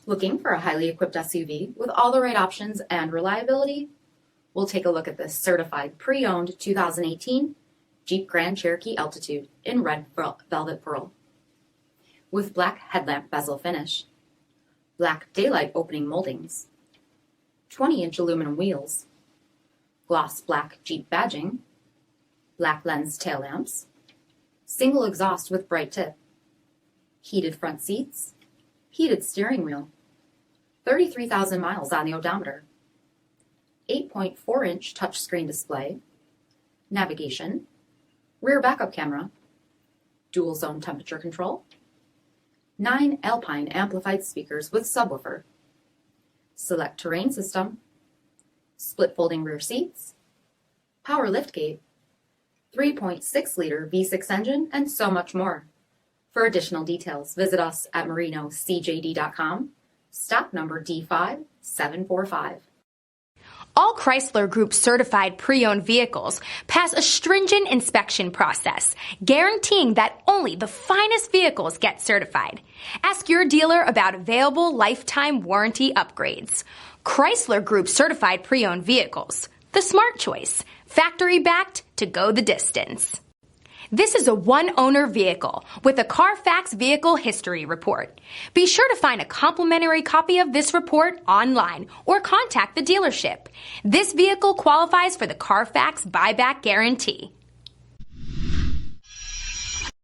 Looking for a highly equipped SUV with all the right options and reliability? We'll take a look at this certified pre-owned 2018 Jeep Grand Cherokee Altitude in red velvet pearl. With black headlamp bezel finish, black daylight opening moldings, 20-inch aluminum wheels, gloss black Jeep badging, black lens tail lamps, single exhaust with bright tip, heated front seats, heated steering wheel, 33,000 miles on the odometer, 8.4-inch touchscreen display, navigation, rear backup camera, dual zone temperature control, 9 ALPINE amplified speakers with subwoofer, select terrain system, split folding rear seats, power liftgate, 3.6-liter V6 engine, and so much more. For additional details, visit us at marinocjd.com, stock number D5745. All Chrysler Group certified pre-owned vehicles pass a stringent inspection process, guaranteeing that only the finest vehicles get certified. Ask your dealer about available lifetime warranty upgrades. Chrysler Group certified pre-owned vehicles, the smart choice, factory backed to go the distance. This is a one-owner vehicle with a CARFAX vehicle history report. Be sure to find a complimentary copy of this report online or contact the dealership. This vehicle qualifies for the CARFAX buyback guarantee.